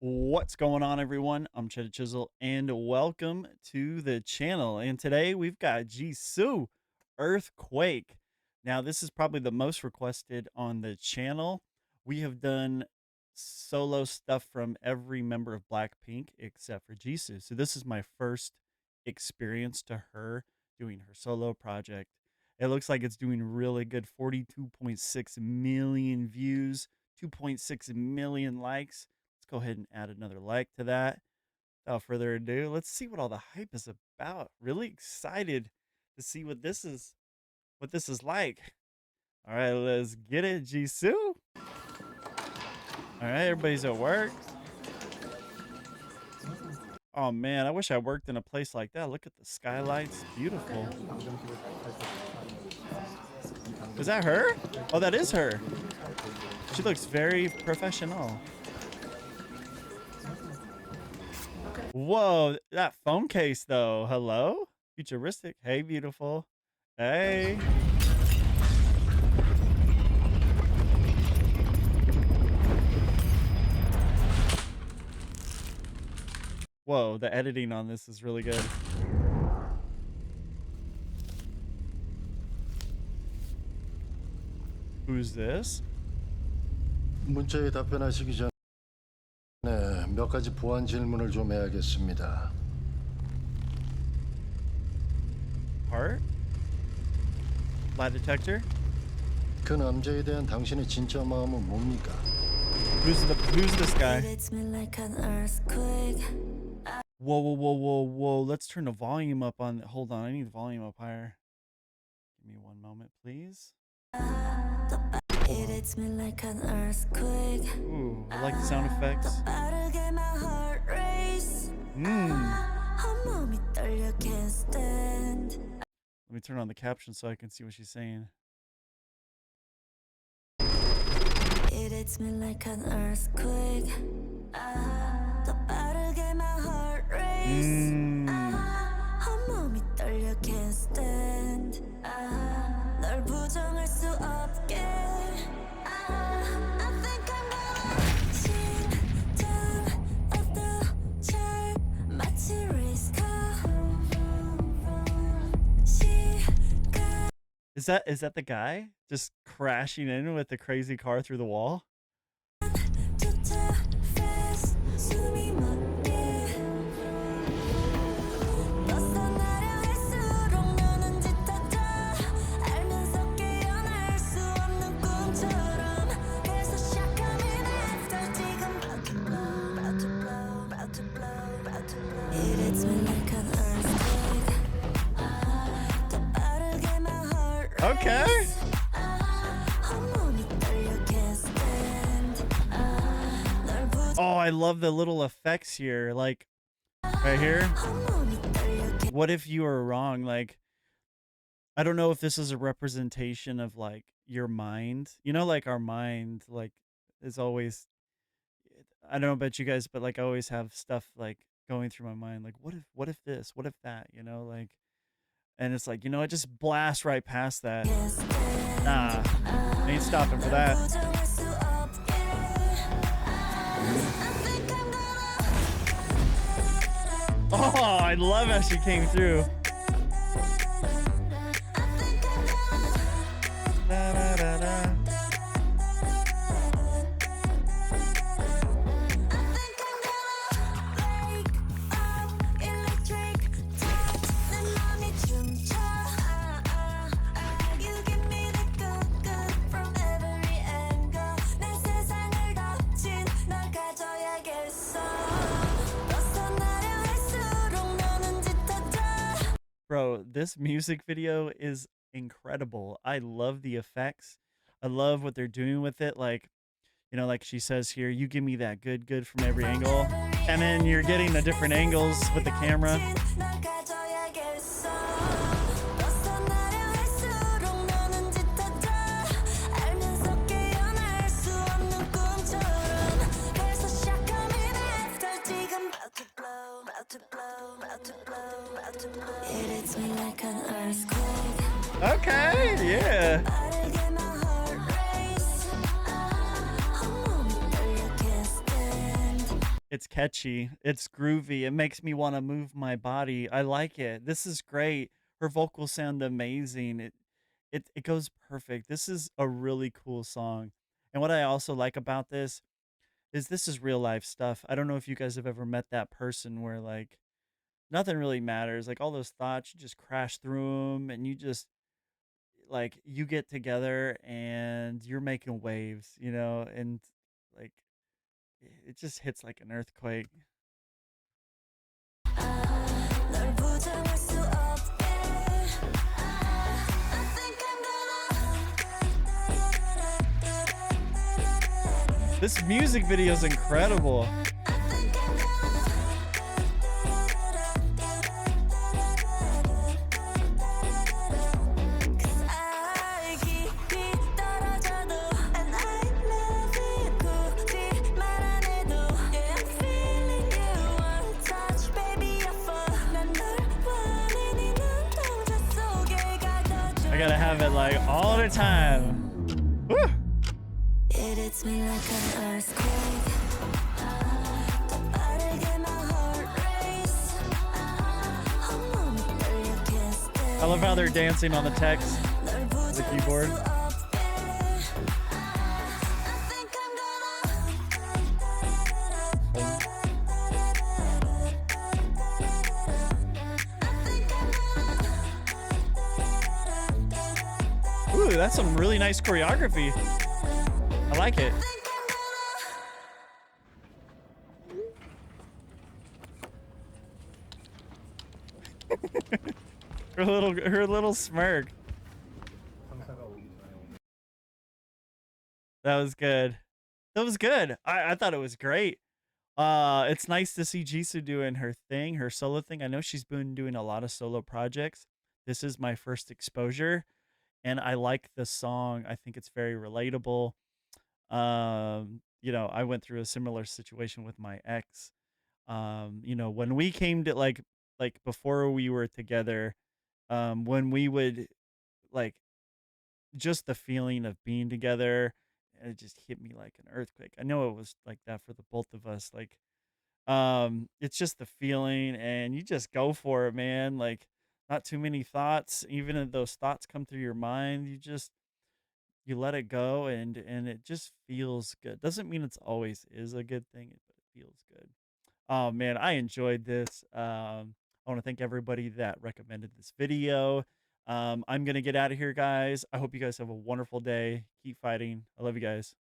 What's going on, everyone? I'm Cheddar Chisel, and welcome to the channel. And today we've got JISOO Earthquake. Now, this is probably the most requested on the channel. We have done solo stuff from every member of Blackpink except for JISOO. So this is my first experience to her doing her solo project. It looks like it's doing really good. 42.6 million views, 2.6 million likes. Go ahead and add another like to that. Without further ado, let's see what all the hype is about. Really excited to see what this is like. All right, let's get it, JISOO. All right, everybody's at work. Oh man, I wish I worked in a place like that. Look at the skylights, beautiful. Is that her? Oh, that is her. She looks very professional. Whoa, that phone case though. Hello? Futuristic. Hey, beautiful. Hey. Whoa, the editing on this is really good. Who's this? 문자에 답변하시기 전에 몇 가지 보안 질문을 좀 해야겠습니다. Heart? Lie detector? 그 남자에 대한 당신의 진짜 마음은 뭡니까? Who's this guy? Whoa. Let's turn the volume up on. Hold on, I need the volume up higher. Give me one moment, please. Ooh, I like the sound effects. Let me turn on the caption so I can see what she's saying. It hits me like an earthquake. 더 빠르게 my heart race. 온몸이 떨려 can't stand. 널 부정할 수 없게. I think I'm gonna 심장 of the chart. 마치 race car. Is that the guy just crashing in with the crazy car through the wall? Okay. Oh, I love the little effects here. Like right here. What if you were wrong? Like, I don't know if this is a representation of like your mind. You know, like our mind, like is always, I don't know about you guys, but like I always have stuff like going through my mind. Like, what if this? What if that? You know, like, and it's like, I just blast right past that. Nah, I ain't stopping for that. Oh, I love how she came through. Da, da, da, da. Bro, this music video is incredible. I love the effects. I love what they're doing with it. Like, like she says here, you give me that good from every angle. And then you're getting the different angles with the camera. Okay, yeah. It's catchy, it's groovy, it makes me wanna move my body, I like it, this is great, her vocals sound amazing, it goes perfect, this is a really cool song, and what I also like about this is real life stuff. I don't know if you guys have ever met that person where, like, nothing really matters, like, all those thoughts, you just crash through them, and you just like, you get together and you're making waves, and, like, it just hits like an earthquake. 널 부정할 수 없게 I think I'm This music video is incredible. I 깊이 떨어져도 and I love you 굳이 말 안 해도 yeah I'm feeling you one touch baby I fall 난널 원해 네 눈동자 속에 I 가둬줘 gotta have it, like, all the time. Woo! It hits me like an earthquake 더 빠르게 my heart race 온몸이 떨려 can't I love how stay they're dancing on the text, 널 the 부정할 keyboard. 수 없게 I think I'm Boom. Ooh, that's some really nice choreography. I like it. Her little smirk. That was good. That was good. I thought it was great. It's nice to see Jisoo doing her thing, her solo thing. I know she's been doing a lot of solo projects. This is my first exposure, and I like the song. I think it's very relatable. I went through a similar situation with my ex. When we came to like before we were together, when we would like just the feeling of being together, it just hit me like an earthquake. I know it was like that for the both of us. Like, it's just the feeling, and you just go for it, man. Like, not too many thoughts. Even if those thoughts come through your mind, you let it go, and it just feels good. Doesn't mean it's always is a good thing, but it feels good. Oh man, I enjoyed this. I want to thank everybody that recommended this video. I'm gonna get out of here, guys. I hope you guys have a wonderful day. Keep fighting. I love you guys.